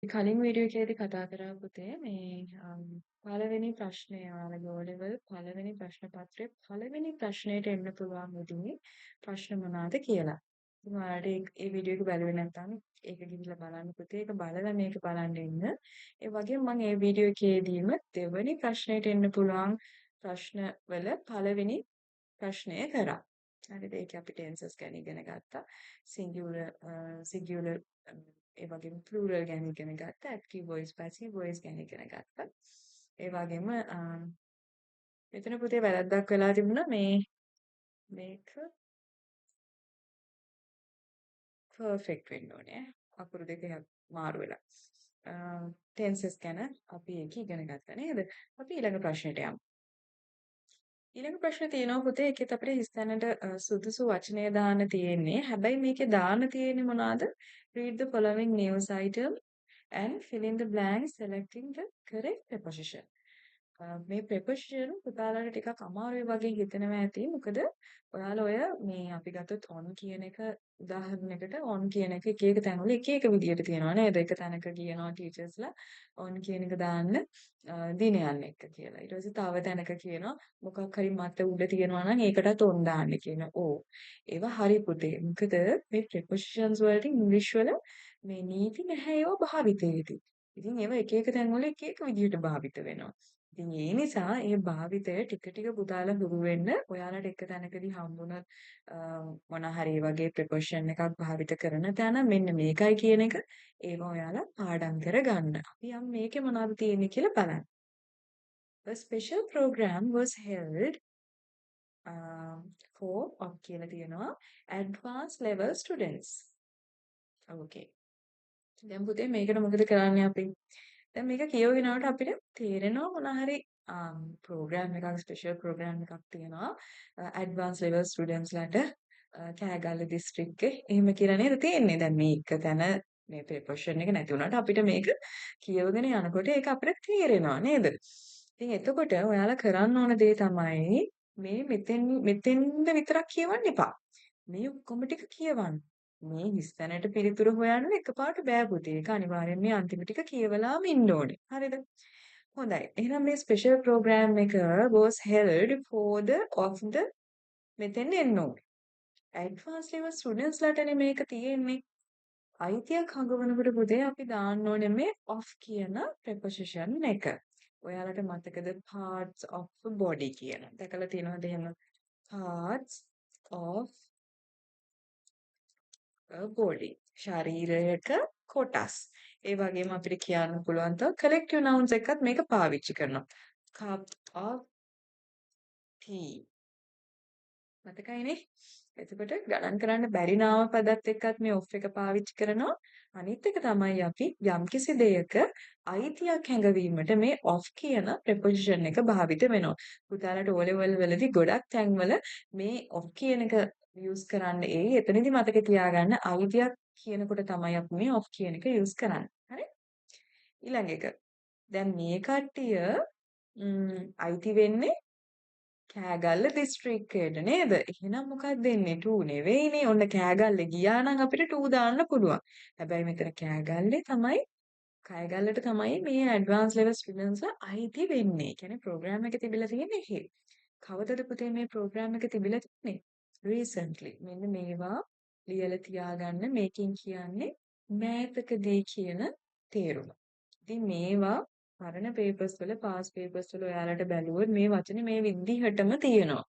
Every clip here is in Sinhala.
කලින් වීඩියෝ එකේදී කතා කරා පුතේ පළවෙනි ප්‍රශ්නය ඔයාලගේ O level පළවෙනි ප්‍රශ්න පත්‍රයේ පළවෙනි ප්‍රශ්නයට එන්න පුළුවන් විදිහේ ප්‍රශ්න මොනවාද කියලා. ඉතින් ඔයාලට ඒ වීඩියෝ එක බැලුවේ නැත්නම් ඒක ගිහිල්ලා බලන්න පුතේ. ඒක බලලා මේක බලන්න ඉන්න. ඒ වගේම මම ඒ වීඩියෝ එකේදීම දෙවෙනි ප්‍රශ්නයට එන්න පුළුවන් ප්‍රශ්න වල පළවෙනි ප්‍රශ්නය කරා. හරිද? ඒක අපි ටෙන්සස් ගැන ඉගෙන ගත්තා. සිංගියුලර් ඒ වගේම ප්ලූරල් ගැන ඉගෙන ගත්තා. ඇක්ටිව් වොයිස්, පැසිව් වොයිස් ගැන ඉගෙන ගත්තා. ඒ වගේම මෙතන පුතේ වැරද්දක් වෙලා තිබුණා මේක පර්ෆෙක්ට් වෙන්න ඕනේ. අකුරු දෙක මාරු වෙලා. ටෙන්සස් ගැන අපි ඒක ඉගෙන ගත්තා නේද? අපි ඊළඟ ප්‍රශ්නෙට යමු. ඊළඟ ප්‍රශ්නේ තියෙනවා පුතේ ඒකෙත් අපිට හිස්තැනට සුදුසු වචනය දාන්න තියෙන්නේ. හැබැයි මේකේ දාන්න තියෙන්නේ මොනවාද? Read the following news item and fill in the blanks selecting the correct preposition. මේ ප්‍රෙපොසිෂන් පුතාලට ටිකක් අමාරුයි වගේ හිතෙනවා ඇති. මොකද ඔයාලා ඔය මේ අපි ගත්තොත් on කියන එක උදාහරණයකට on කියන එක එක එක තැන්වල එක එක විදියට තියෙනවා නේද? එක තැනක කියනවා ටීචර්ස්ලා on කියන එක දාන්න දිනයන් එක්ක කියලා. ඊට පස්සේ තව තැනක කියනවා මොකක් හරි මත උඩ තියෙනවා නම් ඒකටත් on දාන්න කියනවා. ඒවා හරි පුතේ. මොකද මේ ප්‍රෙපොසිෂන්ස් වලට ඉංග්‍රීසි වල මේ නීති නැහැ ඒවා භාවිතයේදී. ඉතින් ඒවා එක එක තැන්වල එක එක විදියට භාවිත වෙනවා. ඉතින් ඒ නිසා ඒ භාවිතය ටික ටික පුතාලා හුරු වෙන්න ඔයාලට එක තැනකදී හම්බුනොත් මොන හරි වගේ ප්‍රෙපොසිෂන් එකක් භාවිත කරන තැන මෙන්න මේකයි කියන එක ඒව ඔයාලා පාඩම් කරගන්න. අපි යම් මේකේ මොනවද තියෙන්නේ කියලා බලන්න. A special program was held for කියලා තියෙනවා advanced level students. Okay. දැන් පුතේ මේකට මොකද කරන්නේ අපි? දැන් මේක කියවගෙන යනකොට අපිට තේරෙනවා මොන හරි ප්‍රෝග්‍රෑම් එකක් ස්පෙෂල් ප්‍රෝග්‍රෑම් එකක් තියෙනවා ඇඩ්වාන්ස් ලෙවල් ස්ටුඩන්ට්ස් ලාට කෑගල්ල දිස්ත්‍රික්කේ එහෙම කියලා නේද තියෙන්නේ. දැන් මේක තැන මේ ප්‍රොපෝෂන් එක නැති වුණාට අපිට මේක කියවගෙන යනකොට ඒක අපිට තේරෙනවා නේද? ඉතින් එතකොට ඔයාලා කරන්න ඕන දේ තමයි මේ මෙතෙන්ද විතරක් කියවන්න එපා. මේ ඔක්කොම ටික කියවන්න. මේ හිස්තැනට පිළිතුරු හොයන්න එකපාරට බෑ පුතේ. ඒක අනිවාර්යෙන් මේ අන්තිම ටික කියවලාම ඉන්න ඕනේ. හරිද? හොඳයි. එහෙනම් මේ ස්පෙෂල් ප්‍රෝග්‍රෑම් එක was held for the of the මෙතෙන් එන්න ඕනේ. ඇඩ්වාන්ස් ලෙවල් ස්ටුඩන්ට්ස් ලාටනේ මේක තියෙන්නේ. අයිතියක් හඟවනකොට පුතේ අපි දාන්න ඕනේ මේ of කියන preposition එක. ඔයාලට මතකද parts of body කියලා. දැකලා තියෙනවද එහෙම? parts of body ශරීරයක කොටස්. ඒ වගේම අපිට කියන්න පුළුවන් තව collective nouns එකත් මේක පාවිච්චි කරනවා. cup of tea. මතකයිනේ? එතකොට ගණන් කරන්න බැරි නාම පදත් එක්කත් මේ of එක පාවිච්චි කරනවා. අනිත් එක තමයි අපි යම්කිසි දෙයක අයිතියක් හැඟවීමට මේ of කියන preposition එක භාවිත වෙනවා. පුතාලට O level වලදී ගොඩක් තැන්වල මේ of කියන එක යූස් කරන්න එතනදි මතක තියාගන්න අයිතියක් කියනකොට තමයි අපි මේ of කියන එක යූස් කරන්නේ. හරි? ඊළඟ එක. දැන් මේ කට්ටිය අයිති වෙන්නේ කෑගල්ල දිස්ත්‍රික්කයට නේද? එහෙනම් මොකක්ද එන්නේ? 2 නෙවෙයිනේ. ඔන්න කෑගල්ල ගියා නම් අපිට 2 දාන්න පුළුවන්. හැබැයි මෙතන කෑගල්ලට තමයි මේ ඇඩ්වාන්ස් ලෙවල් ස්ටුඩන්ට්ස්ලා අයිති වෙන්නේ. ඒ කියන්නේ ප්‍රෝග්‍රෑම් එක තිබිලා තියෙන්නේ එහෙ. කවදද පුතේ මේ ප්‍රෝග්‍රෑම් එක තිබිලා තියෙන්නේ? recently. මෙන්න මේවා ලියලා තියාගන්න. මේකෙන් කියන්නේ මෑතකදී කියන තේරුම. ඉතින් මේවා පරණ පේපර්ස් වල පාස් පේපර්ස් වල ඔයාලට බැලුවොත් මේ වචනේ මේ විදිහටම තියෙනවා.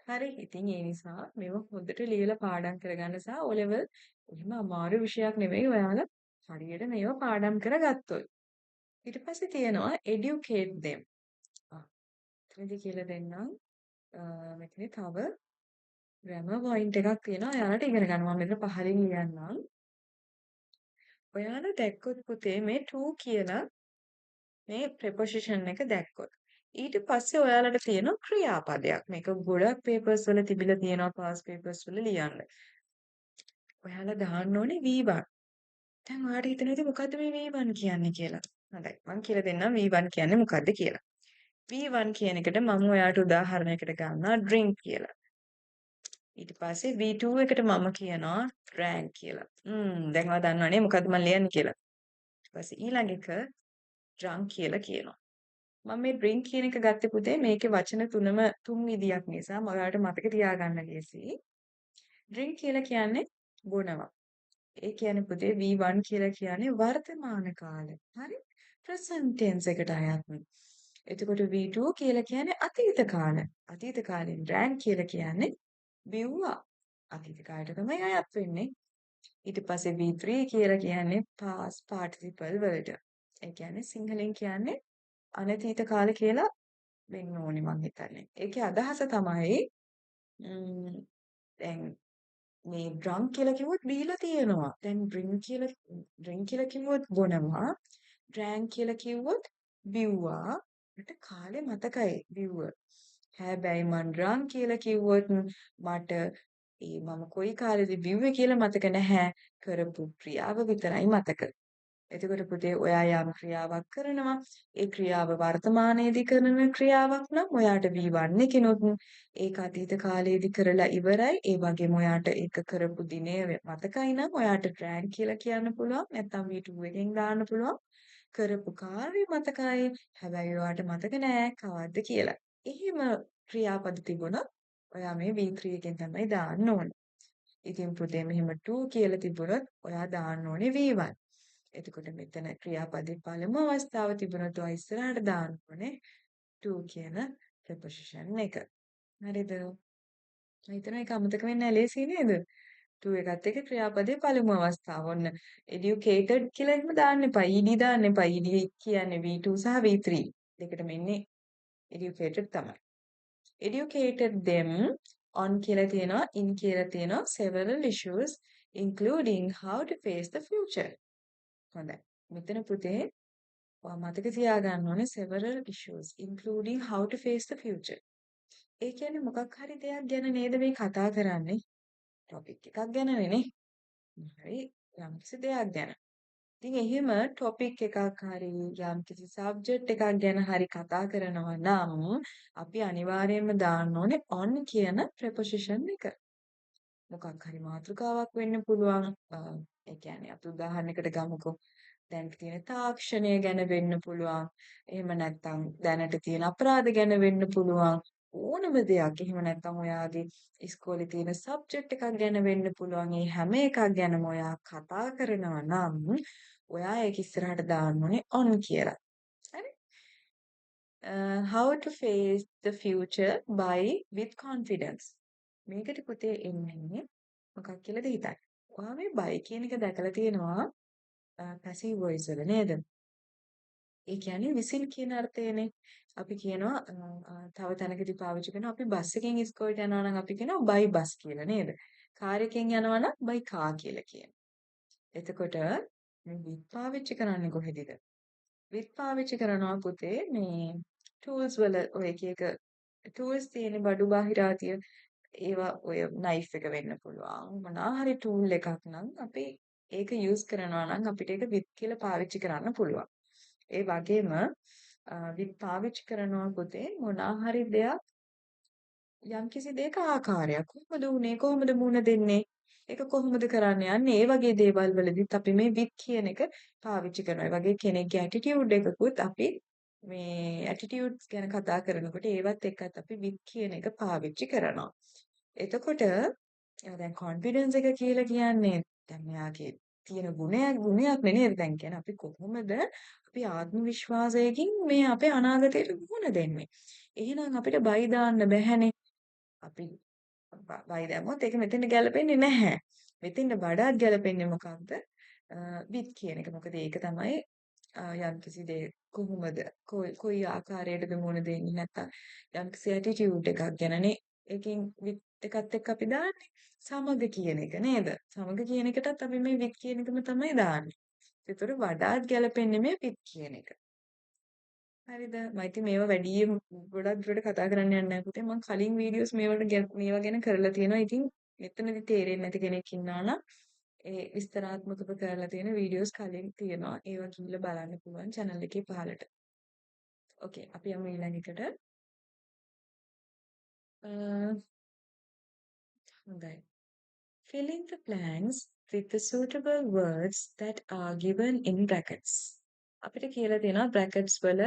හරි. ඉතින් ඒ නිසා මේවා හොඳට ලියලා පාඩම් කරගන්න සහ O level එහෙම අමාරු විෂයක් නෙවෙයි ඔයාලා හරියට මේවා පාඩම් කරගත්තොත්. ඊට පස්සේ තියෙනවා educate them. එතනදී කියලා දෙන්නම්. මෙතන තව grammar point එකක් තියෙනවා. ඔයාලට ඉගෙන ගන්න. මම මෙතන පහලින් ලියන්නම්. ඔයාලා දැක්කොත් පුතේ මේ to කියලා මේ preposition එක දැක්කොත්. ඊට පස්සේ ඔයාලට තියෙනවා ක්‍රියාපදයක්. මේක ගොඩක් papers වල තිබිලා තියෙනවා past papers වල ලියන්න. ඔයාලා දාන්න ඕනේ V1. දැන් ඔයාලට හිතෙනවද මොකද්ද මේ V1 කියන්නේ කියලා? හොඳයි. මම කියලා දෙන්නම් V1 කියන්නේ මොකද්ද කියලා. V1 කියන එකට මම ඔයාලට උදාහරණයකට ගන්නවා drink කියලා. ඊට පස්සේ V2 එකට මම කියනවා drank කියලා. දැන් ඔයා දන්නවනේ මොකද්ද මම ලියන්නේ කියලා. පස්සේ ඊළඟ එක drunk කියලා කියනවා. මම මේ drink කියන එක ගත්තේ පුතේ මේකේ වචන තුන් විදියක් නිසා ඔයාලට මතක තියාගන්න ලේසියි. drink කියලා කියන්නේ බොනවා. ඒ කියන්නේ පුතේ V1 කියලා කියන්නේ වර්තමාන කාලය. හරි? present tense එකට අයත්. එතකොට V2 කියලා කියන්නේ අතීත කාල. අතීත කාලෙන් drank කියලා කියන්නේ බිව්වා. අතීත කාලයට තමයි අයත් වෙන්නේ. ඊට පස්සේ V3 කියලා කියන්නේ past participle වලට. ඒ කියන්නේ සිංහලෙන් කියන්නේ අනතීත කාල කියලා වෙන්න ඕනේ මං හිතන්නේ. ඒකේ අදහස තමයි දැන් මේ drunk කියලා කිව්වොත් බීලා තියෙනවා. දැන් drink කියලා කිව්වොත් බොනවා. drank කියලා කිව්වොත් බිව්වා. මට කාලේ මතකයි බිව්ව. හැබැයි මං drunk කියලා කිව්වොත් මට මම කොයි කාලෙද බිව්වේ කියලා මතක නැහැ. කරපු ක්‍රියාව විතරයි මතක. එතකොට පුතේ ඔයා යම් ක්‍රියාවක් කරනවා. ඒ ක්‍රියාව වර්තමානයේදී කරන ක්‍රියාවක් නම් ඔයාට V1 කිනොත් ඒක අතීත කාලයේදී කරලා ඉවරයි. ඒ වගේම ඔයාට ඒක කරපු දිනය මතකයි නම් ඔයාට drank කියලා කියන්න පුළුවන්. නැත්නම් V2 එකෙන් දාන්න පුළුවන්. කරපු කාර්ය මතකයි. හැබැයි ඔයාට මතක නෑ කවද්ද කියලා. එහෙම ක්‍රියාපද තිබුණොත් ඔයා මේ V3 එකෙන් තමයි දාන්න ඕනේ. ඉතින් පුතේ මෙහෙම 2 කියලා තිබුණොත් ඔයා දාන්න ඕනේ V1. එතකොට මෙතන ක්‍රියාපදේ පළමු අවස්ථාව තිබුණොත් ඔය ඉස්සරහට දාන්න ඕනේ to කියන preposition එක. හරිද? මම හිතනවා ඒක අමතක වෙන්නේ නැහැ ලේසියි නේද? to එකත් එක්ක ක්‍රියාපදේ පළමු අවස්ථාව. ඔන්න educated කියලා එහෙම දාන්න එපා. ed දාන්න එපා. ed කියන්නේ V2 සහ V3 දෙකටම ඉන්නේ educated තමයි. educated them on කියලා තියෙනවා in කියලා තියෙනවා several issues including how to face the future. හොඳයි. මෙතන පුතේ මතක තියාගන්න ඕනේ several issues including how to face the future. ඒ කියන්නේ මොකක් හරි දෙයක් ගැන නේද මේ කතා කරන්නේ? topic එකක් ගැනනේ නේ. හරි යම්කිසි දෙයක් ගැන. ඉතින් එහෙම topic එකක් හරි යම්කිසි subject එකක් ගැන හරි කතා කරනවා නම් අපි අනිවාර්යයෙන්ම දාන්න ඕනේ on කියන preposition එක. මොකක් හරි මාතෘකාවක් වෙන්න පුළුවන්. ඒ කියන්නේ අපි උදාහරණයකට ගමුකෝ. දැන් තියෙන තාක්ෂණය ගැන වෙන්න පුළුවන්. එහෙම නැත්නම් දැනට තියෙන අපරාධ ගැන වෙන්න පුළුවන්. ඕනම දෙයක්. එහෙම නැත්නම් ඔයාගේ ඉස්කෝලේ තියෙන සබ්ජෙක්ට් එකක් ගැන වෙන්න පුළුවන්. මේ හැම එකක් ගැනම ඔයා කතා කරනවා නම් ඔයා ඒක ඉස්සරහට දාන්න ඕනේ on කියලා. හරි? How to face the future by with confidence. මේකට පුතේ එන්නේ මොකක් කියලාද හිතන්නේ? ඔයා මේ by කියන එක දැකලා තියෙනවා passive voice වල නේද? ඒ කියන්නේ විසින් කියන අර්ථයනේ. අපි කියනවා තව තැනකදී පාවිච්චි කරනවා අපි බස් එකෙන් ඉස්කෝලේට යනවා නම් අපි කියනවා by bus කියලා නේද? කාර් එකෙන් යනවා නම් by car කියලා කියනවා. එතකොට මේ with පාවිච්චි කරන්නේ කොහෙදද? with පාවිච්චි කරනවා පුතේ මේ tools වල ඔය එක tools තියෙන බඩු බාහිරාතිය ඒවා ඔය knife එක වෙන්න පුළුවන්. මොනවා හරි tool එකක් නම් අපි ඒක use කරනවා නම් අපිට ඒක with කියලා පාවිච්චි කරන්න පුළුවන්. ඒ වගේම with පාවිච්චි කරනවා පුතේ මොනවා හරි දෙයක් යම්කිසි දෙයක ආකාරයක් කොහොමද උනේ කොහොමද මුණ දෙන්නේ ඒක කොහොමද කරන්න යන්නේ ඒ වගේ දේවල් වලදීත් අපි මේ with කියන එක පාවිච්චි කරනවා. ඒ වගේ කෙනෙක්ගේ attitude එකකුත් අපි මේ attitudes ගැන කතා කරනකොට ඒවත් එක්කත් අපි with කියන එක පාවිච්චි කරනවා. එතකොට දැන් confidence එක කියලා කියන්නේ දැන් මෙයාගේ තියෙන ගුණයක් නේද දැන් කියන්නේ අපි කොහොමද අපි ආත්ම විශ්වාසයකින් මේ අපේ අනාගතයට මුහුණ දෙන්නේ. එහෙනම් අපිට බය දාන්න බැහැනේ. අපි බය දැම්මොත් ඒක මෙතෙන්ට ගැලපෙන්නේ නැහැ. මෙතෙන්ට වඩාත් ගැලපෙන්නේ මොකක්ද? with කියන එක. මොකද ඒක තමයි යම්කිසි දෙයක් කොහොමද කොයි ආකාරයකටද මුහුණ දෙන්නේ නැත්නම් යම්කිසි ඇටිටියුඩ් එකක් ගැනනේ ඒකෙන් with එකත් එක්ක අපි දාන්නේ සමග කියන එක නේද? සමග කියන එකටත් අපි මේ with කියන එකම තමයි දාන්නේ. ඒතර වඩාත් ගැලපෙන්නේ මේ with කියන එක. හරිද? මම ඉතින් මේවා වැඩියෙන් ගොඩක් දුරට කතා කරන්න යන්නේ නැහැ පුතේ. මම කලින් වීඩියෝස් මේවා ගැන කරලා තියෙනවා. ඉතින් මෙතනදි තේරෙන්නේ නැති කෙනෙක් ඉන්නවා නම් ඒ විස්තරාත්මකව කරලා තියෙන වීඩියෝස් කලින් තියෙනවා. ඒවා ගිහිල්ලා බලන්න පුළුවන් channel එකේ පහළට. ඕකේ අපි යමු ඊළඟට. හොඳයි. Fill in the blanks with the suitable words that are given in brackets. අපිට කියලා තියෙනවා brackets වල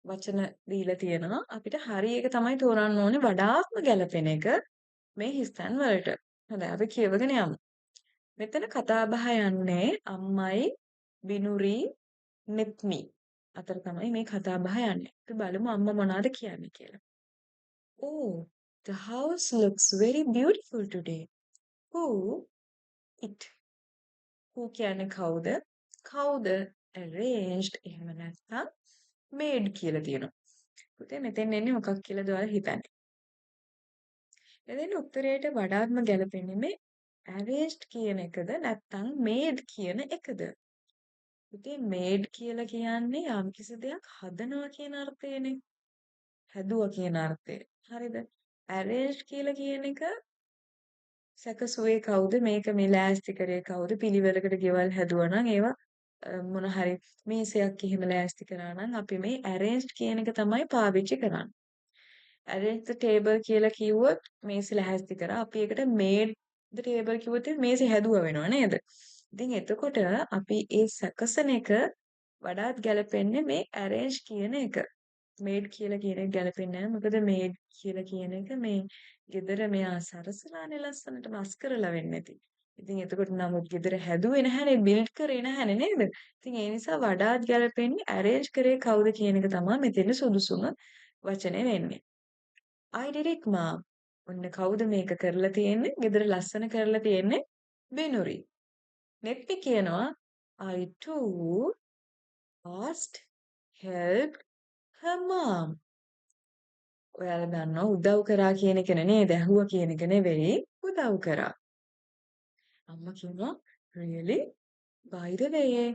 වචන දීලා තියෙනවා. අපිට හරි එක තමයි තෝරන්න ඕනේ වඩාත්ම ගැළපෙන එක මේ හිස්තැන් වලට. හොඳයි අපි කියවගෙන යමු. මෙතන කතා බහ යන්නේ අම්මයි බිනුරි නෙත්මි අතර තමයි මේ කතා බහ යන්නේ. අපි බලමු අම්මා මොනවද කියන්නේ කියලා. Oh, the house looks very beautiful today. Who? It. Who කියන්නේ කවුද? කවුද? Arranged එහෙම නැත්නම් made කියලා තියෙනවා. පුතේ මෙතෙන් එන්නේ මොකක් කියලාද ඔයාලා හිතන්නේ? එදින උත්තරයට වඩාත්ම ගැලපෙන්නේ මේ arranged කියන එකද නැත්නම් made කියන එකද? පුතේ made කියලා කියන්නේ යම්කිසි දෙයක් හදනවා කියන අර්ථයනේ. හැදුවා කියන අර්ථය. හරිද? arranged කියලා කියන එක සැකසුවේ කවුද මේක මේ ලෑස්ති කරේ කවුද පිළිවෙලකට ගෙවල් හැදුවා නම් ඒවා මොන හරි මේසයක් එහෙම ලෑස්ති කරා නම් අපි මේ arranged කියන එක තමයි පාවිච්චි කරන්නේ. arrange the table කියලා කිව්වොත් මේසෙ ලෑස්ති කරා. අපි ඒකට made the table කිව්වොත් මේසෙ හැදුවා වෙනව නේද? ඉතින් එතකොට අපි ඒ සැකසන එක වඩාත් ගැලපෙන්නේ මේ arrange කියන එක. made කියලා කියන එක ගැලපෙන්නේ නැහැ. මොකද made කියලා කියන එක මේ ගෙදර මෙයා සරසලානේ ලස්සනට මස් කරලා වෙන්නේ නැති. ඉතින් එතකොට නමුත් ගෙදර හැදුවේ නැහැනේ බිල්ඩ් කරේ නැහැනේ නේද? ඉතින් ඒ නිසා වඩාත් ගැලපෙන්නේ arrange කරේ කවුද කියන එක තමයි මෙතන සුදුසුම වචනේ වෙන්නේ. I did it mom. ඔන්න කවුද මේක කරලා තියෙන්නේ? ගෙදර ලස්සන කරලා තියෙන්නේ බිනුරි. නෙත්පි කියනවා I too asked helped her mom. ඔයාලා දන්නවා උදව් කරා කියන එක නේද? ඇහුවා කියන එක නෙවෙයි උදව් කරා. අම්මා කියනවා really? by the way.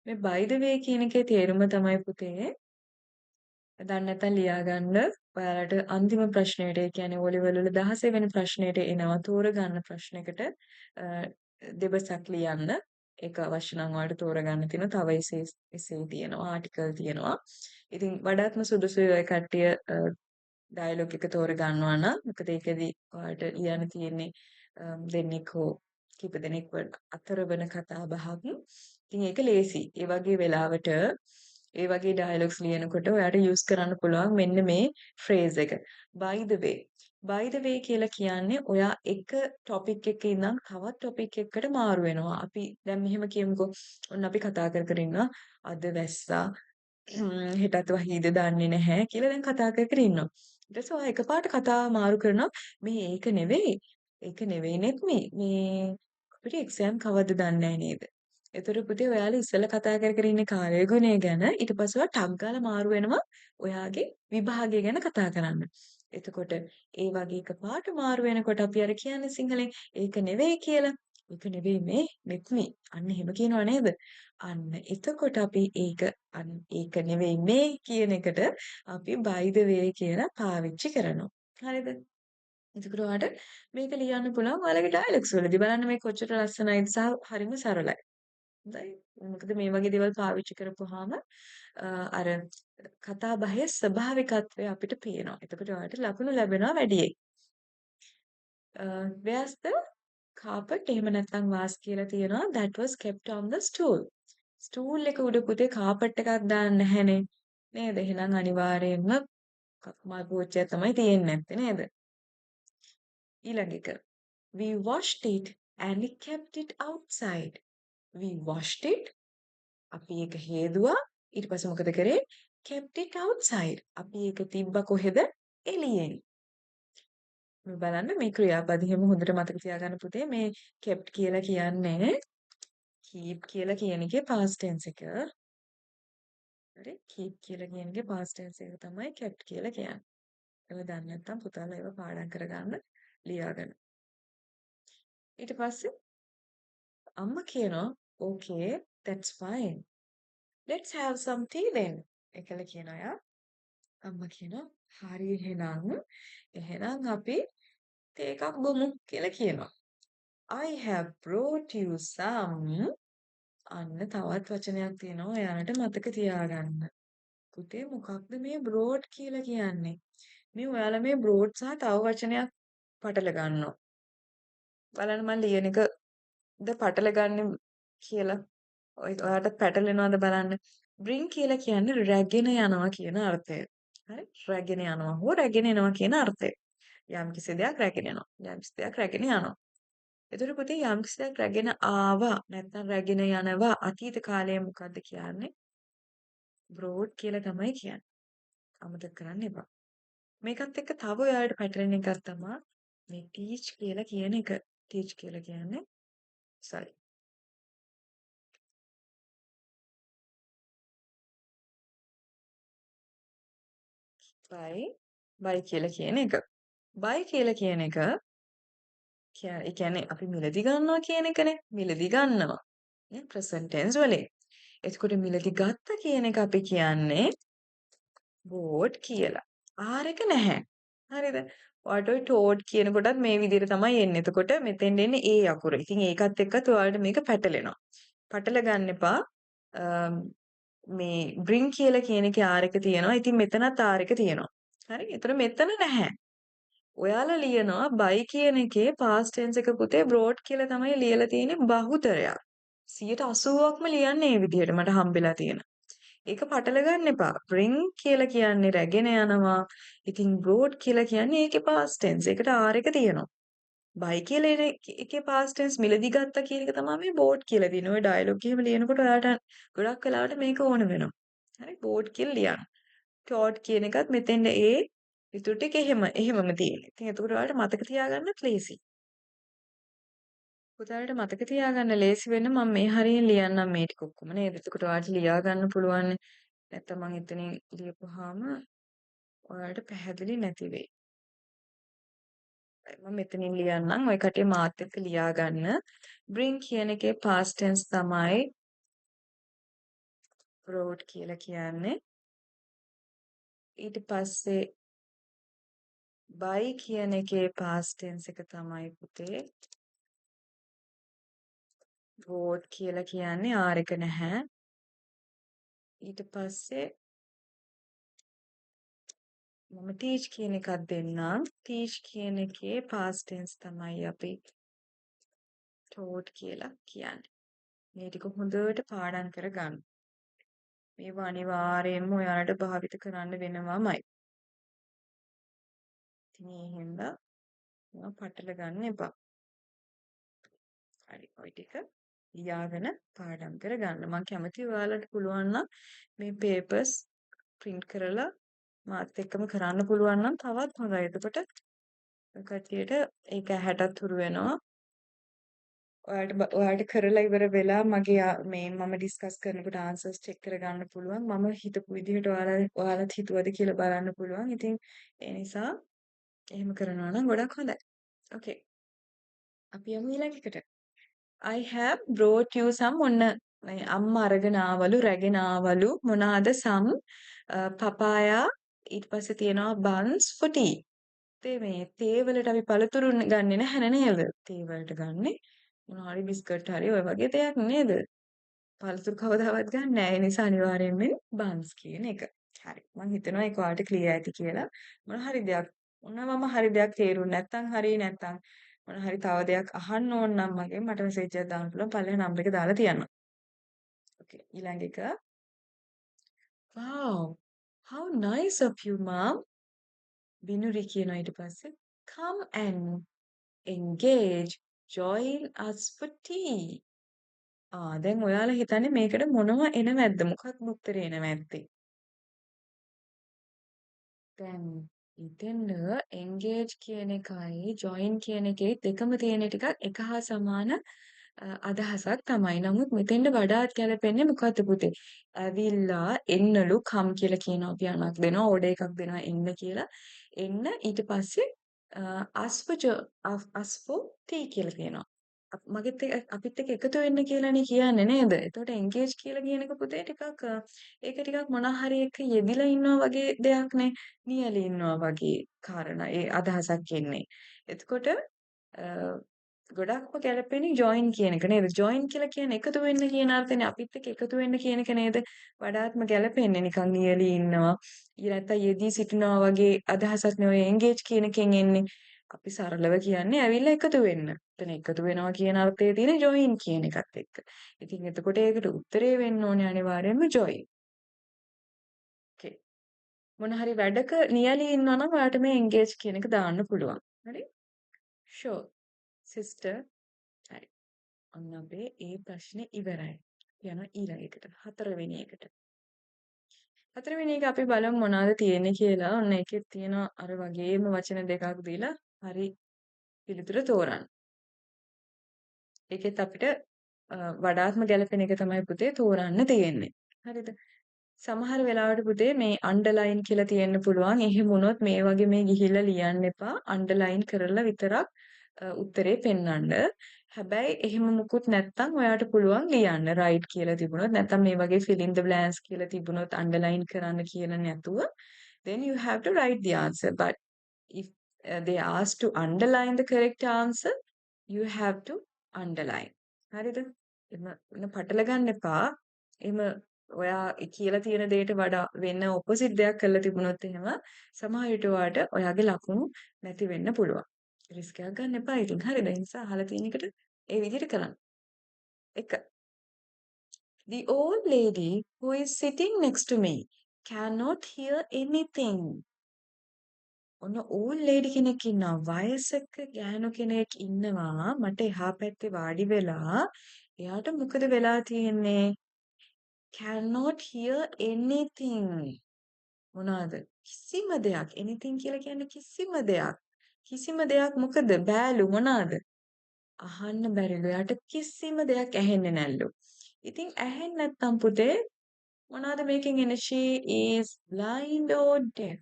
මේ by the way කියන එකේ තේරුම තමයි පුතේ දන්නේ නැත්නම් ලියා ගන්න ඔයාලට අන්තිම ප්‍රශ්නෙට ඒ කියන්නේ O level වල 16 වෙනි ප්‍රශ්නෙට එනවා තෝරගන්න ප්‍රශ්නයකට දෙබසක් ලියන්න ඒක අවශ්‍ය නම් ඔයාලට තෝරගන්න තියෙනවා තව එසේ තියෙනවා ආටිකල් තියෙනවා ඉතින් වඩාත්ම සුදුසුයි ඔය කට්ටිය ඩයලොග් එක තෝරගන්නවා නම් මොකද ඒකෙදි ඔයාලට ලියන්න තියෙන්නේ දෙන්නෙක් හෝ කීප දෙනෙක් අතර වෙන කතා බහක් ඉතින් ඒක ලේසි ඒ වගේ වෙලාවට ඒ වගේ ඩයලොග්ස් ලියනකොට ඔයාලට යූස් කරන්න පුළුවන් මෙන්න මේ ෆ්‍රේස් එක. by the way. by the way කියලා කියන්නේ ඔයා එක ටොපික් එකක ඉඳන් තවත් ටොපික් එකකට මාරු වෙනවා. අපි දැන් මෙහෙම කියමුකෝ. ඔන්න අපි කතා කර කර ඉන්නවා. අද වැස්සා හෙටත් වහීද දන්නේ නැහැ කියලා දැන් කතා කර කර ඉන්නවා. ඊට පස්සේ ඔයා එකපාරට කතාව මාරු කරනවා. මේ ඒක නෙවෙයි. ඒක නෙවෙයි නෙත් මේ අපිට එක්සෑම් කවද්ද දන්නේ නැහැ නේද? එතකොට පුතේ ඔයාලා ඉස්සෙල්ලා කතා කර කර ඉන්නේ කාලය ගුණය ගැන ඊට පස්සේ ඔයා ටග් ගාලා මාරු වෙනවා ඔයාගේ විභාගය ගැන කතා කරන්න. එතකොට ඒ වගේ එකපාරට මාරු වෙනකොට අපි අර කියන්නේ සිංහලෙන් ඒක නෙවෙයි කියලා. ඒක නෙවෙයි මේ මෙත්මි. අන්න එහෙම කියනව නේද? අන්න එතකොට අපි ඒක නෙවෙයි මේ කියන එකට අපි by the way කියලා පාවිච්චි කරනවා. හරිද? එතකොට ඔයාලට මේක ලියන්න පුළුවන් ඔයාලගේ ඩයලොග්ස් වලදී බලන්න මේ කොච්චර ලස්සනයිද සහ හරිම සරලයි. හොඳයි. මොකද මේ වගේ දේවල් පාවිච්චි කරපුවාම අර කතා බහේ ස්වභාවිකත්වය අපිට පේනවා. එතකොට ඔයාලට ලකුණු ලැබෙනවා වැඩියෙන්. where's the carpet එහෙම නැත්නම් වාස් කියලා තියෙනවා that was kept on the stool. stool එක උඩ පුතේ carpet එකක් දාන්න නැහැනේ. නේද? එහෙනම් අනිවාර්යයෙන්ම මල් පෝච්චියක් තමයි තියෙන්නේ නැත්තේ නේද? ඊළඟ එක. We washed it and kept it outside. We washed it අපි ඒක හේදුවා ඊට පස්සේ මොකද කරේ kept it outside අපි ඒක තිබ්බා කොහෙද එළියෙන් මේ බලන්න මේ ක්‍රියාපදියම හොඳට මතක තියාගන්න පුතේ මේ kept කියලා කියන්නේ keep කියලා කියන එකේ past tense එක හරි keep කියලා කියන එකේ past tense එක තමයි kept කියලා කියන්නේ ඒක දන්නේ නැත්නම් පුතාලා ඒව පාඩම් කරගන්න ලියාගන්න ඊට පස්සේ අම්මා කියනවා okay that's fine let's have some tea then එකල කියනවා යා අම්මා කියනවා හරි එහෙනම් අපි තේ එකක් බොමු කියලා කියනවා. I have brought you some අන්න තවත් වචනයක් තියෙනවා එයාලට මතක තියාගන්න. පුතේ මොකක්ද මේ brought කියලා කියන්නේ? මේ ඔයාලා මේ brought සහ තව වචනයක් පටල ගන්නවා. බලන්න මම ලියන එක ද පටල ගන්න කියලා ඔයාට පැටලෙනවද බලන්න. bring කියලා කියන්නේ රැගෙන යනවා කියන අර්ථය. හරි? රැගෙන යනවා හෝ රැගෙන එනවා කියන අර්ථය. යම්කිසි දෙයක් රැගෙන යනවා. යම්කිසි දෙයක් රැගෙන යනවා. එතකොට පුතේ යම්කිසි දෙයක් රැගෙන ආවා නැත්නම් රැගෙන යනවා අතීත කාලයේ මොකද්ද කියන්නේ? brought කියලා තමයි කියන්නේ. අමතක කරන්න එපා. මේකත් එක්ක තව ඔයාලට පැටලෙන එකක් තමයි මේ teach කියලා කියන එක. teach කියලා කියන්නේ sorry. by කියලා කියන එක. by කියලා කියන එක ඒ කියන්නේ අපි මිලදී ගන්නවා කියන එකනේ. මිලදී ගන්නවා. නේ present tense වලින්. එතකොට මිලදී ගත්ත කියන එක අපි කියන්නේ bought කියලා. R එක නැහැ. හරිද? ඔයාලට ඔය taught කියන කොටත් මේ විදිහට තමයි එන්නේ. එතකොට මෙතෙන්ට එන්නේ ඒ අකුර. ඉතින් ඒකත් එක්කත් ඔයාලට මේක පැටලෙනවා. පටල ගන්න එපා. මේ bring කියලා කියන එකේ R එක තියෙනවා. ඉතින් මෙතනත් R එක තියෙනවා. හරි? ඒතර මෙතන නැහැ. ඔයාලා ලියනවා by කියන එකේ past tense එක පුතේ brought කියලා තමයි ලියලා තියෙන්නේ බහුතරයක්. 80%ක්ම ලියන්නේ මේ විදිහට මට හම්බෙලා තියෙන. ඒක පටල ගන්න එපා. bring කියලා කියන්නේ රැගෙන යනවා. ඉතින් brought කියලා කියන්නේ ඒකේ past tense. ඒකට R එක තියෙනවා. by කියලා එකේ past tense මිලදී ගත්තා කියන එක තමයි මේ bought කියලා දින. ඔය dialogue එහෙම ලියනකොට ඔයාලට ගොඩක් වෙලාවට මේක ඕන වෙනවා. හරි bought කියලා ලියන්න. taught කියන එකත් මෙතෙන්ද ඉතුරු ටික එහෙමම තියෙන්නේ. ඉතින් එතකොට ඔයාලට මතක තියාගන්නත් ලේසි. පුතාලට මතක තියාගන්න ලේසි වෙන්න මම මේ හරියෙන් ලියන්නම් මේ ටික ඔක්කොම නේද? එතකොට ඔයාලට ලියා ගන්න පුළුවන්. නැත්තම් මම එතනින් ලියපුවාම ඔයාලට පැහැදිලි නැති වෙයි. මම මෙතනින් ලියන්නම්. ඔය කටිය මාත් එක්ක ලියා ගන්න. bring කියන එකේ past tense තමයි brought කියලා කියන්නේ. ඊට පස්සේ by කියන එකේ past tense එක තමයි පුතේ brought කියලා කියන්නේ R එක නැහැ. ඊට පස්සේ මම teach කියන එකක් දෙන්නම්. teach කියන එකේ past tense තමයි අපි taught කියලා කියන්නේ. මේ ටික හොඳට පාඩම් කරගන්න. මේවා අනිවාර්යයෙන්ම ඔයාලට භාවිත කරන්න වෙනවාමයි. ඉතින් ඒ හින්දා මේවා පටල ගන්න එපා. හරි. ওই ටික ලියාගෙන පාඩම් කරගන්න. මම කැමතියි ඔයාලට පුළුවන් නම් මේ papers print කරලා මාත් එක්කම කරන්න පුළුවන් නම් තවත් හොඳයි. එතකොට කට්ටියට ඒක ඇහැටත් හුරු වෙනවා. ඔයාලට කරලා ඉවර වෙලා මගේ මේ මම ඩිස්කස් කරනකොට ආන්සර්ස් චෙක් කරගන්න පුළුවන්. මම හිතපු විදිහට ඔයාලත් හිතුවද කියලා බලන්න පුළුවන්. ඉතින් ඒ නිසා එහෙම කරනවා නම් ගොඩක් හොඳයි. Okay. අපි යමු ඊළඟ එකට. I have brought you some ඔන්න අම්මා අරගෙන ආවලු රැගෙන ආවලු මොනවාද some papaya ඊට පස්සේ තියෙනවා buns for tea. මේ තේ වලට අපි පළතුරු ගන්නෙ නැහැ නේද? තේ වලට ගන්නෙ මොනවා හරි බිස්කට් හරි ඔය වගේ දෙයක් නේද? පළතුරු කවදාවත් ගන්න නැහැ. ඒ නිසා අනිවාර්යෙන්ම buns කියන එක. හරි. මම හිතනවා ඒක ඔයාලට ක්ලියර් ඇති කියලා. මොන හරි දෙයක් මොනවම හරි දෙයක් තේරුම් නැත්නම් හරි නැත්නම් මොන හරි තව දෙයක් අහන්න ඕන නම් මගෙන් මට මෙසේජ් එකක් දාන්න පුළුවන්. පළවෙනි නම්බර් එක දාලා තියන්න. Okay. ඊළඟ එක. Wow. How nice of you, mom. බිනුරි කියනවා ඊට පස්සේ come and engage join us for tea. දැන් ඔයාලා හිතන්නේ මේකට මොනව එනවැද්ද? මොකක්ද උත්තරේ එනවැද්දේ? දැන් ඉතින්ද engage කියන එකයි join කියන එකේ දෙකම තියෙන ටිකක් එක හා සමාන අදහසක් තමයි. නමුත් මෙතෙන්ට වඩාත් ගැලපෙන්නේ මොකද්ද පුතේ? ඇවිල්ලා එන්නලු come කියලා කියනවා අපි අනක් දෙනවා ඕඩර් එකක් දෙනවා එන්න කියලා. එන්න ඊට පස්සේ ask for tea කියලා කියනවා. අපිත් එක්ක එකතු වෙන්න කියලානේ කියන්නේ නේද? එතකොට engage කියලා කියන එක පුතේ ටිකක් ඒක ටිකක් මොනවා හරි එක යෙදිලා ඉන්නවා වගේ දෙයක්නේ. නියැලී ඉන්නවා වගේ කාරණා ඒ අදහසක් එන්නේ. එතකොට ගොඩක්ම ගැලපෙන්නේ join කියන එක නේද? join කියලා කියන්නේ එකතු වෙන්න කියන අර්ථනේ අපිත් එක්ක එකතු වෙන්න කියන එක නේද? වඩාත්ම ගැලපෙන්නේ නිකන් නියැලී ඉන්නවා. ඊ නැත්තම් යෙදී සිටිනවා වගේ අදහසක් නෙවෙයි engage කියන එකෙන් එන්නේ. අපි සරලව කියන්නේ ඇවිල්ලා එකතු වෙන්න. එතන එකතු වෙනවා කියන අර්ථයේ තියෙන join කියන එකත් එක්ක. ඉතින් එතකොට ඒකට උත්තරේ වෙන්න ඕනේ අනිවාර්යයෙන්ම join. okay. මොන හරි වැඩක නියැලී ඉන්නවා නම් ඔයාලට මේ engage කියන එක දාන්න පුළුවන්. හරි? sure. sister. හරි. ඔන්න අපේ ඒ ප්‍රශ්නේ ඉවරයි. යනවා ඊළඟ එකට. හතරවෙනි එකට. හතරවෙනි එක අපි බලමු මොනවද තියෙන්නේ කියලා. ඔන්න ඒකෙත් තියෙනවා අර වගේම වචන දෙකක් දීලා හරි පිළිතුර තෝරන්න. ඒකෙත් අපිට වඩාත්ම ගැළපෙන එක තමයි පුතේ තෝරන්න තියෙන්නේ. හරිද? සමහර වෙලාවට පුතේ මේ අන්ඩර්ලයින් කියලා තියෙන්න පුළුවන්. එහෙම වුණොත් මේ වගේ මේ ගිහිල්ලා ලියන්න එපා. අන්ඩර්ලයින් කරලා විතරක් උත්තරේ පෙන්වන්න. හැබැයි එහෙම මුකුත් නැත්තම් ඔයාට පුළුවන් ලියන්න right කියලා තිබුණොත් නැත්තම් මේ වගේ fill in the blanks කියලා තිබුණොත් අන්ඩර්ලයින් කරන්න කියලා නැතුව then you have to write the answer. But if they ask to underline the correct answer, you have to underline. හරිද? එම පටල ගන්න එපා. එහෙම ඔයා කියලා තියෙන දෙයට වඩා වෙන ඔපොසිට් දෙයක් කරලා තිබුණොත් එහෙම සමහර විට ඔයාට ඔයාගේ ලකුණු නැති වෙන්න පුළුවන්. රිස්ක් එකක් ගන්න එපා ඉතින්. හරිද? ඒ නිසා අහලා තියෙන එකට ඒ විදිහට කරන්න. 1. The old lady who is sitting next to me cannot hear anything. ඔන්න ඕල් ලේඩි කෙනෙක් ඉන්නවා. වයසක ගෑනු කෙනෙක් ඉන්නවා. මට එහා පැත්තේ වාඩි වෙලා එයාට මොකද වෙලා තියෙන්නේ? cannot hear anything. මොනවාද? කිසිම දෙයක්. anything කියලා කියන්නේ කිසිම දෙයක්. කිසිම දෙයක් මොකද? බෑලු මොනවාද? අහන්න බැරිලු. එයාට කිසිම දෙයක් ඇහෙන්නේ නැල්ලු. ඉතින් ඇහෙන්නේ නැත්තම් පුතේ මොනවාද මේකෙන් එන්නේ? she is blind or deaf.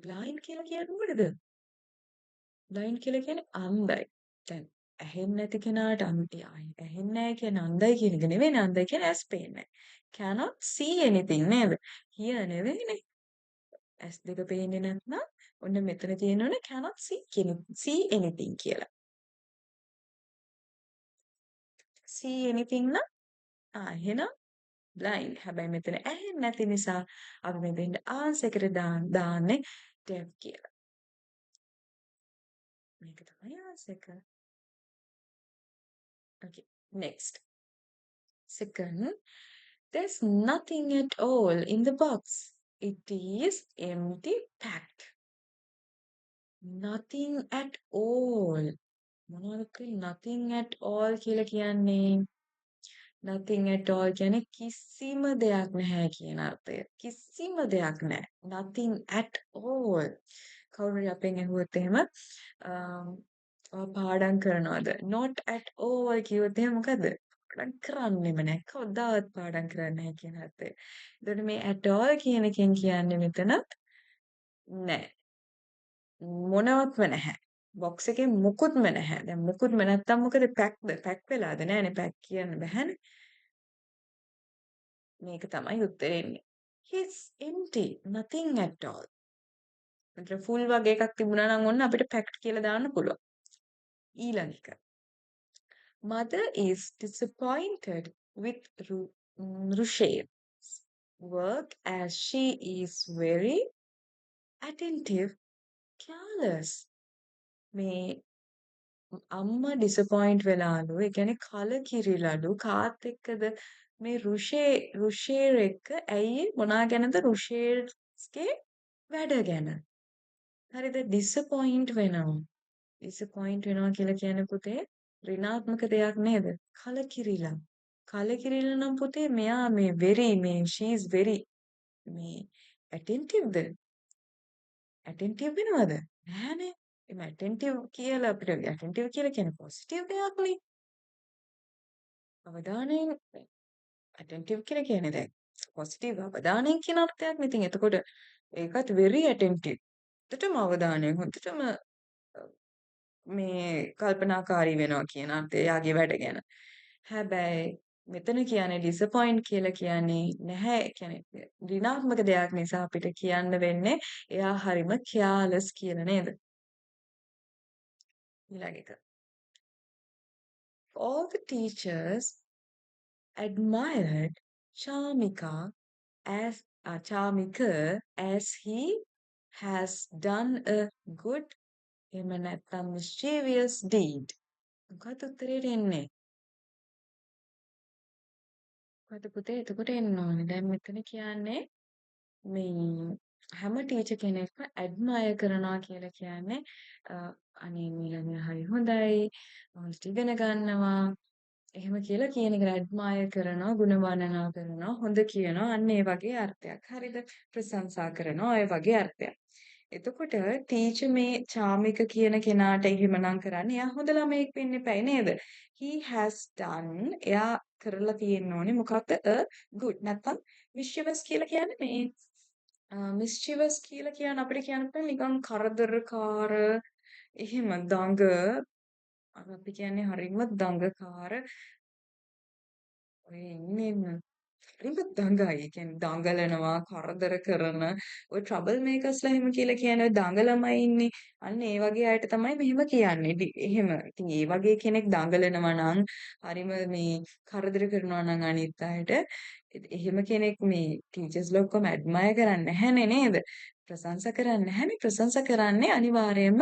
blind කියලා කියන්නේ මොකද? blind කියලා කියන්නේ අන්ධයි. දැන් ඇහෙන්නේ නැති කෙනාට ඇහෙන්නේ නැහැ කියන්නේ අන්ධයි කියන එක නෙවෙයි. අන්ධයි කියන්නේ ඇස් පේන්නේ නැහැ. cannot see anything නේද? hear නෙවෙයිනේ. ඇස් දෙක පේන්නේ නැත්නම් ඔන්න මෙතන තියෙනවනේ cannot see anything කියලා. see anything නම් එහෙනම් blind. හැබැයි මෙතන ඇහෙන්නේ නැති නිසා අපි මෙතෙන්ට answer එකට දාන්නේ deaf කියලා. මේක තමයි answer එක. okay next. Second, there's nothing at all in the box. It is empty packed. Nothing at all. මොනවද nothing at all කියලා කියන්නේ? nothing at all කියන්නේ කිසිම දෙයක් නැහැ කියන අර්ථය. කිසිම දෙයක් නැහැ. nothing at all. කවුරු හරි අපෙන් ඇහුවොත් එහෙම පාඩම් කරනවද? not at all කිව්වොත් එහෙම මොකද? පාඩම් කරන්නෙම නැහැ. කවදාවත් පාඩම් කරන්නේ නැහැ කියන අර්ථය. එතකොට මේ at all කියන එකෙන් කියන්නේ මෙතන නැහැ. මොනවත්ම නැහැ. බොක්ස් එකේ මුකුත්ම නැහැ. දැන් මුකුත්ම නැත්තම් මොකද පැක්ද? පැක් වෙලාද? නෑනේ පැක් කියන්න බෑනේ. මේක තමයි උත්තරේ එන්නේ. It's empty. Nothing at all. මෙතන ෆුල් වගේ එකක් තිබුණා නම් ඔන්න අපිට පැක්ට් කියලා දාන්න පුළුවන්. ඊළඟ එක. Mother is disappointed with Rusha's work as she is very attentive, careless. මේ අම්මා ඩිසපොයින්ට් වෙලාලු. ඒ කියන්නේ කලකිරිලාලු. කාත් එක්කද මේ රුෂේර් එක්ක ඇයි මොනා ගැනද රුෂේර්ගේ වැඩ ගැන. හරිද? ඩිසපොයින්ට් වෙනවා. ඩිසපොයින්ට් වෙනවා කියලා කියන්නේ පුතේ ඍණාත්මක දෙයක් නේද? කලකිරිලා. කලකිරිලා නම් පුතේ මෙයා මේ she is very මේ attentive ද? attentive වෙනවද? නෑනේ. එම attentive කියලා අපිට attentive කියලා කියන්නේ positive දෙයක් නේ. අවධානයෙන් attentive කියලා කියන්නේ දැන් positive අවධානයෙන් කියන අර්ථයක් නේ. ඉතින් එතකොට ඒකත් very attentive. හොඳටම අවධානයෙන් හොඳටම මේ කල්පනාකාරී වෙනවා කියන අර්ථය යාගේ වැඩ ගැන. හැබැයි මෙතන කියන්නේ disappoint කියලා කියන්නේ නැහැ කියන්නේ ඍණාත්මක දෙයක් නිසා අපිට කියන්න වෙන්නේ එයා හරිම careless කියලා නේද? ඊළඟ එක. All the teachers admired Charmika as he has done a good එහෙම නැත්නම් mischievous deed. මොකක්ද උත්තරේට එන්නේ? මොකද පුතේ එතකොට එන්න ඕනේ. දැන් මෙතන කියන්නේ මේ හැම ටීචර් කෙනෙක්ම ඇඩ්මයර් කරනවා කියලා කියන්නේ අ, අනේ මේ ළමයා හරි හොඳයි. හොඳට ඉගෙන ගන්නවා. එහෙම කියලා කියන එක ඇඩ්මයර් කරනවා, ගුණ වර්ණනා කරනවා, හොඳ කියනවා. අන්න ඒ වගේ අර්ථයක්. හරිද? ප්‍රශංසා කරනවා, ඒ වගේ අර්ථයක්. එතකොට ටීචර් මේ චාමික කියන කෙනාට එහෙමනම් කරන්නේ එයා හොඳ ළමයෙක් වෙන්න එපයි නේද? He has done එයා කරලා තියෙන්න ඕනේ මොකක්ද? good නැත්තම් mischievous කියලා කියන්නේ මේ mischievous කියලා කියන්නේ අපිට කියන්න පුළුවන් නිකන් කරදරකාර එහෙම දඟ අපි කියන්නේ හරිම දඟකාර ඔය ඉන්නේ හරිම දඟයි. ඒ කියන්නේ දඟලනවා, කරදර කරන ඔය ට්‍රබල් මේකර්ස්ලා එහෙම කියලා කියන්නේ ඔය දඟ ළමයි ඉන්නේ. අන්න ඒ වගේ අයට තමයි මෙහෙම කියන්නේ. එහෙම. ඉතින් ඒ වගේ කෙනෙක් දඟලනවා නම් හරිම මේ කරදර කරනවා නම් අනිත් අයට එහෙම කෙනෙක් මේ ටීචර්ස්ලා ඔක්කොම ඇඩ්මයර් කරන්නේ නැහැනේ නේද? ප්‍රශංසා කරන්නේ නැහැනේ. ප්‍රශංසා කරන්නේ අනිවාර්යයෙන්ම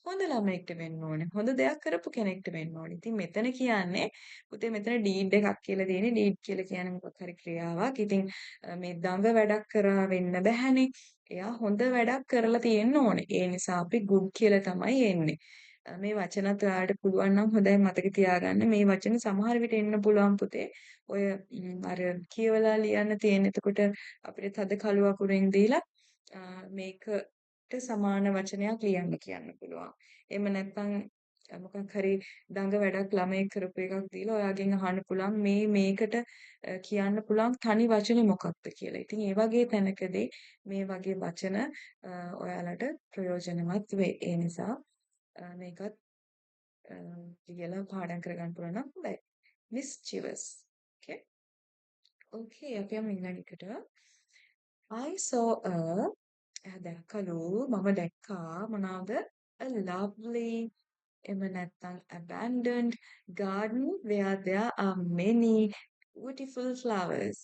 හොඳ ළමයෙක්ට වෙන්න ඕනේ. හොඳ දෙයක් කරපු කෙනෙක්ට වෙන්න ඕනේ. ඉතින් මෙතන කියන්නේ පුතේ මෙතන ඩීඩ් එකක් කියලා තියෙන්නේ. ඩීඩ් කියලා කියන්නේ මොකක් හරි ක්‍රියාවක්. ඉතින් මේ දඟ වැඩක් කරා වෙන්න බැහැනේ. එයා හොඳ වැඩක් කරලා තියෙන්න ඕනේ. ඒ නිසා අපි good කියලා තමයි එන්නේ. මේ වචනත් ඔයාලට පුළුවන් නම් හොඳයි මතක තියාගන්න. මේ වචන සමහර විට එන්න පුළුවන් පුතේ. ඔය අර කියවලා ලියන්න තියෙන. එතකොට අපිට තද කළු අකුරෙන් දීලා මේකට සමාන වචනයක් ලියන්න කියන්න පුළුවන්. එහෙම නැත්නම් මොකක් හරි දඟ වැඩක් ළමයෙක් කරපු එකක් දීලා ඔයාගෙන් අහන්න පුළුවන් මේකට කියන්න පුළුවන් තනි වචනේ මොකක්ද කියලා. ඉතින් ඒ වගේ තැනකදී මේ වගේ වචන ඔයාලට ප්‍රයෝජනවත් වෙයි. ඒ නිසා මේකත් කියලා පාඩම් කරගන්න පුළුවන් නම් හොඳයි. mischievous. Okay. Okay, අපි යමු ඊළඟට. I saw දැක්කලු මම දැක්කා මොනවාද? A lovely එහෙම නැත්නම් abandoned garden where there are many beautiful flowers.